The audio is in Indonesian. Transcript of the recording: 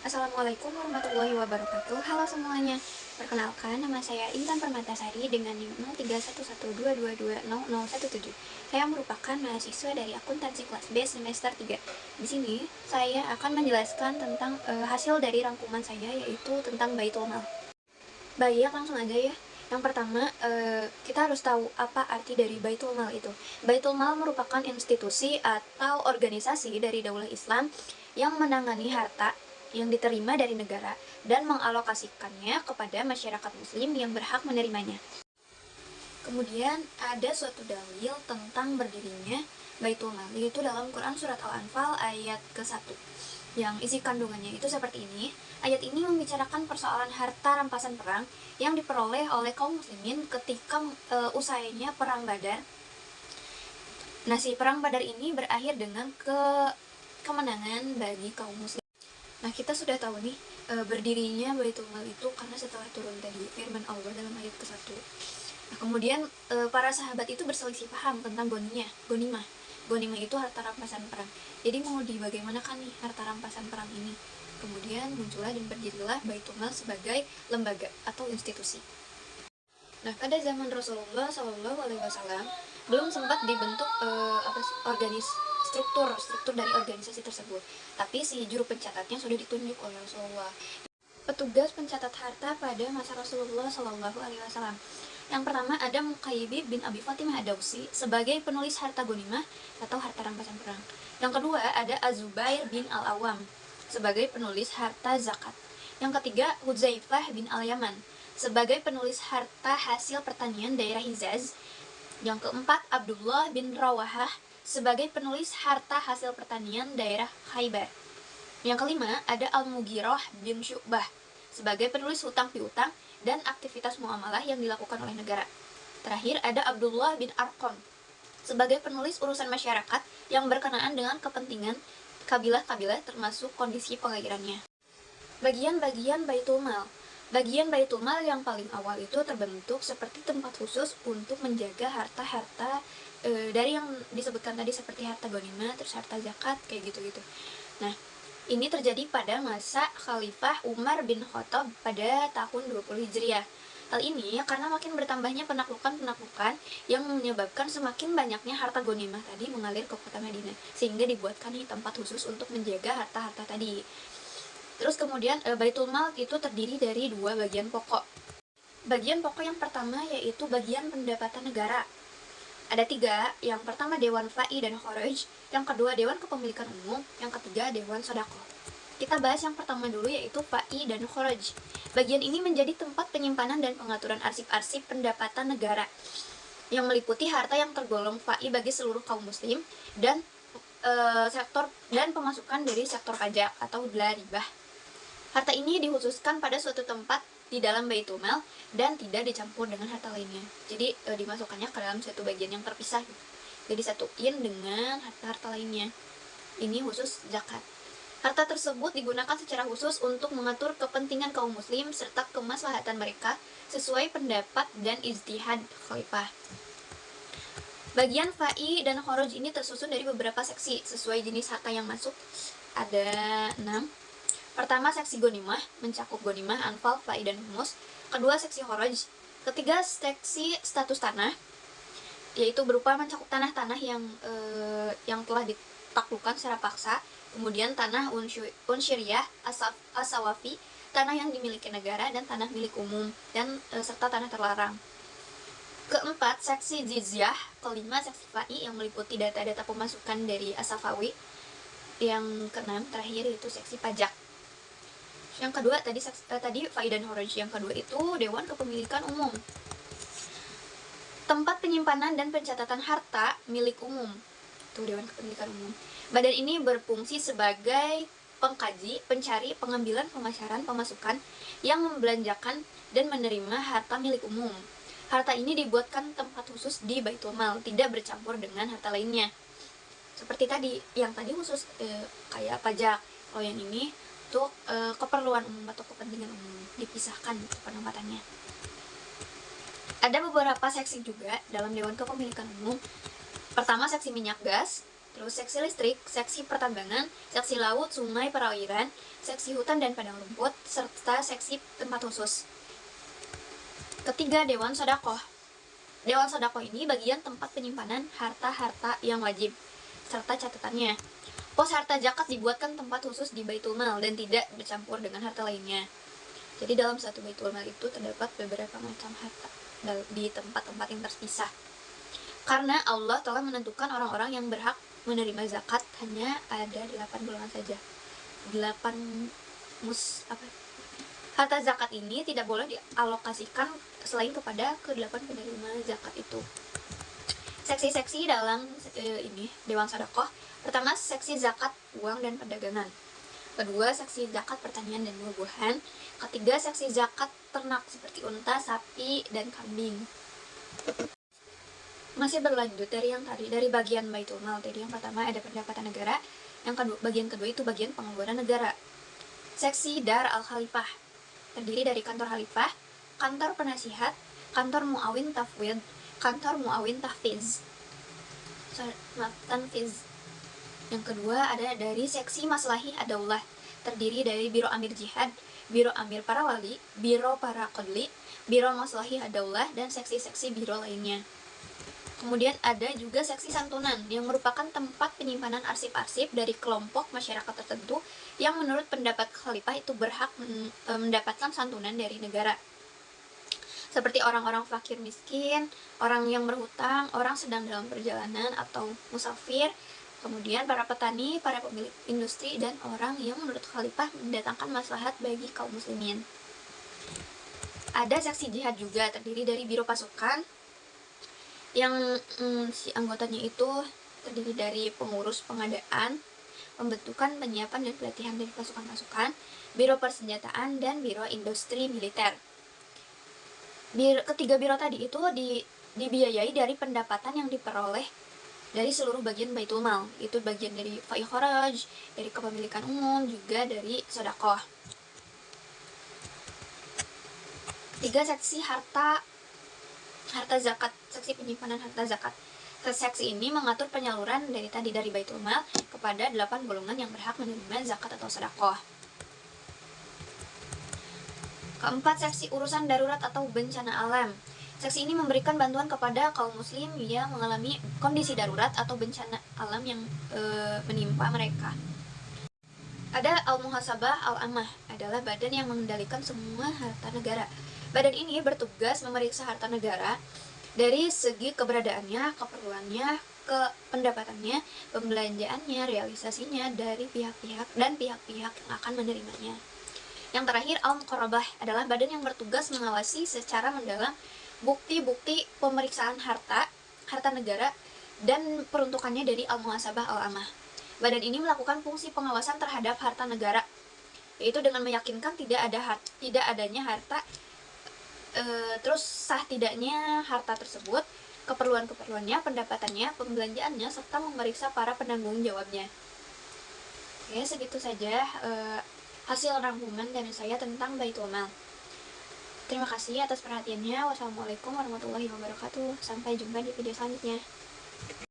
Assalamualaikum warahmatullahi wabarakatuh. Halo semuanya. Perkenalkan, nama saya Intan Permatasari dengan NIM 031122200017. Saya merupakan mahasiswa dari akuntansi kelas B semester 3. Di sini saya akan menjelaskan tentang hasil dari rangkuman saya, yaitu tentang Baitul Mal. Baik, langsung aja ya. Yang pertama, kita harus tahu apa arti dari Baitul Mal itu. Baitul Mal merupakan institusi atau organisasi dari Daulah Islam yang menangani harta yang diterima dari negara dan mengalokasikannya kepada masyarakat muslim yang berhak menerimanya. Kemudian ada suatu dalil tentang berdirinya Baitul Mal, yaitu dalam Quran Surat Al-Anfal ayat ke-1, yang isi kandungannya itu seperti ini. Ayat ini membicarakan persoalan harta rampasan perang yang diperoleh oleh kaum muslimin ketika usainya perang Badar. Nah, si perang Badar ini berakhir dengan kemenangan bagi kaum muslim. Nah, kita sudah tahu nih berdirinya Baitul Mal itu karena setelah turun tadi firman Allah dalam ayat ke-1. Nah, kemudian para sahabat itu berselisih paham tentang gonimah. Gonimah itu harta rampasan perang. Jadi mau dibagaimanakan nih harta rampasan perang ini? Kemudian muncullah dan berdirilah Baitul Mal sebagai lembaga atau institusi. Nah, pada zaman Rasulullah SAW belum sempat dibentuk struktur dari organisasi tersebut. Tapi si juru pencatatnya sudah ditunjuk oleh Rasulullah. Petugas pencatat harta pada masa Rasulullah SAW. Yang pertama ada Muqayyib bin Abi Fatimah Ad-Dawsi sebagai penulis harta gonimah atau harta rampasan perang. Yang kedua ada Az-Zubair bin Al-Awam sebagai penulis harta zakat. Yang ketiga Hudzaifah bin Al-Yaman sebagai penulis harta hasil pertanian daerah Hijaz. Yang keempat Abdullah bin Rawahah sebagai penulis harta hasil pertanian daerah Khaybar. Yang kelima ada Al-Mughirah bin Syu'bah sebagai penulis hutang piutang dan aktivitas muamalah yang dilakukan oleh negara. Terakhir ada Abdullah bin Arqam sebagai penulis urusan masyarakat yang berkenaan dengan kepentingan kabilah-kabilah termasuk kondisi pengairannya. Bagian-bagian Baitul Mal. Bagian Baitul Mal yang paling awal itu terbentuk seperti tempat khusus untuk menjaga harta-harta dari yang disebutkan tadi seperti harta ghanimah, terus harta zakat, kayak gitu-gitu. Nah, ini terjadi pada masa Khalifah Umar bin Khattab pada tahun 20 Hijriah. Hal ini karena makin bertambahnya penaklukan-penaklukan yang menyebabkan semakin banyaknya harta ghanimah tadi mengalir ke kota Madinah, sehingga dibuatkan nih tempat khusus untuk menjaga harta-harta tadi. Terus kemudian Baitul Mal itu terdiri dari dua bagian pokok. Bagian pokok yang pertama yaitu bagian pendapatan negara. Ada tiga, yang pertama Dewan Fa'i dan Kharaj, yang kedua Dewan Kepemilikan Umum, yang ketiga Dewan Sodaqoh. Kita bahas yang pertama dulu yaitu Fa'i dan Kharaj. Bagian ini menjadi tempat penyimpanan dan pengaturan arsip-arsip pendapatan negara yang meliputi harta yang tergolong Fa'i bagi seluruh kaum muslim dan sektor dan pemasukan dari sektor pajak atau dlaribah. Harta ini dikhususkan pada suatu tempat di dalam Baitul Mal dan tidak dicampur dengan harta lainnya. Jadi dimasukkannya ke dalam satu bagian yang terpisah. Jadi disatuin dengan harta-harta lainnya. Ini khusus zakat. Harta tersebut digunakan secara khusus untuk mengatur kepentingan kaum muslim serta kemaslahatan mereka sesuai pendapat dan ijtihad khalifah. Bagian Fa'i dan Kharaj ini tersusun dari beberapa seksi sesuai jenis harta yang masuk. Ada 6. Pertama, seksi ghanimah, mencakup ghanimah, anfal, fa'i, dan humus. Kedua, seksi kharaj. Ketiga, seksi status tanah, yaitu berupa mencakup tanah-tanah yang telah ditaklukkan secara paksa. Kemudian tanah unsyiriyah, asawafi, tanah yang dimiliki negara, dan tanah milik umum, dan serta tanah terlarang. Keempat, seksi jizyah. Kelima, seksi fa'i yang meliputi data-data pemasukan dari asafawi. Yang keenam, terakhir, itu seksi pajak. Yang kedua tadi Fa'i dan Kharaj. Yang kedua itu Dewan Kepemilikan Umum. Tempat penyimpanan dan pencatatan harta milik umum. Itu Dewan Kepemilikan Umum. Badan ini berfungsi sebagai pengkaji, pencari, pengambilan, pemasaran, pemasukan yang membelanjakan dan menerima harta milik umum. Harta ini dibuatkan tempat khusus di Baitul Mal, tidak bercampur dengan harta lainnya. Seperti tadi, yang tadi khusus kayak pajak. Kalau yang ini untuk keperluan umum atau kepentingan umum, dipisahkan penempatannya. Ada beberapa seksi juga dalam Dewan Kepemilikan Umum. Pertama, seksi minyak gas, terus seksi listrik, seksi pertambangan, seksi laut, sungai, perairan, seksi hutan dan padang rumput, serta seksi tempat khusus. Ketiga, Dewan Sodakoh. Dewan Sodakoh ini bagian tempat penyimpanan harta-harta yang wajib, serta catatannya. Pos harta zakat dibuatkan tempat khusus di Baitul Mal dan tidak bercampur dengan harta lainnya. Jadi dalam satu Baitul Mal itu terdapat beberapa macam harta di tempat-tempat yang terpisah. Karena Allah telah menentukan orang-orang yang berhak menerima zakat hanya ada 8 golongan saja. 8 harta zakat ini tidak boleh dialokasikan selain kepada ke-8 penerima zakat itu. Seksi-seksi dalam Dewan Sodakoh. Pertama, seksi zakat uang dan perdagangan. Kedua, seksi zakat pertanian dan buah-buahan. Ketiga, seksi zakat ternak seperti unta, sapi, dan kambing. Masih berlanjut dari yang tadi, dari bagian Baitul Mal. Jadi yang pertama ada pendapatan negara, bagian kedua itu bagian pengeluaran negara. Seksi Dar Al-Khalifah terdiri dari kantor Khalifah, kantor penasihat, kantor Muawin Tafwid, kantor Muawin Tahfiz. Tanfiz. Yang kedua ada dari seksi Maslahi Ad-Daulah, terdiri dari Biro Amir Jihad, Biro Amir Para Wali, Biro Para Qadli, Biro Maslahi Ad-Daulah, dan seksi-seksi biro lainnya. Kemudian ada juga seksi santunan, yang merupakan tempat penyimpanan arsip-arsip dari kelompok masyarakat tertentu yang menurut pendapat khalifah itu berhak mendapatkan santunan dari negara. Seperti orang-orang fakir miskin, orang yang berhutang, orang sedang dalam perjalanan atau musafir, kemudian para petani, para pemilik industri, dan orang yang menurut khalifah mendatangkan maslahat bagi kaum muslimin. Ada seksi jihad juga, terdiri dari biro pasukan, yang si anggotanya itu terdiri dari pengurus pengadaan, pembentukan, penyiapan, dan pelatihan dari pasukan-pasukan, biro persenjataan, dan biro industri militer. Ketiga biro tadi itu dibiayai dari pendapatan yang diperoleh dari seluruh bagian Baitul Mal. Itu bagian dari Fa'i Kharaj, dari kepemilikan umum, juga dari sodakoh. 3. Seksi harta zakat, seksi penyimpanan harta zakat. Seksi ini mengatur penyaluran dari Baitul Mal kepada 8 golongan yang berhak menerima zakat atau sedekah. Keempat, seksi urusan darurat atau bencana alam. Seksi ini memberikan bantuan kepada kaum muslim yang mengalami kondisi darurat atau bencana alam yang menimpa mereka. Ada Al-Muhasabah Al-Ammah, adalah badan yang mengendalikan semua harta negara. Badan ini bertugas memeriksa harta negara dari segi keberadaannya, keperluannya, pendapatannya, pembelanjaannya, realisasinya dari pihak-pihak yang akan menerimanya. Yang terakhir, Al-Muqarrabah adalah badan yang bertugas mengawasi secara mendalam bukti-bukti pemeriksaan harta negara dan peruntukannya dari Al-Muhasabah Al-Ammah. Badan ini melakukan fungsi pengawasan terhadap harta negara, yaitu dengan meyakinkan tidak adanya harta, terus sah tidaknya harta tersebut, keperluan-keperluannya, pendapatannya, pembelanjaannya, serta memeriksa para penanggung jawabnya. Oke, segitu saja hasil rangkuman dari saya tentang Baitul Mal. Terima kasih atas perhatiannya. Wassalamualaikum warahmatullahi wabarakatuh. Sampai jumpa di video selanjutnya.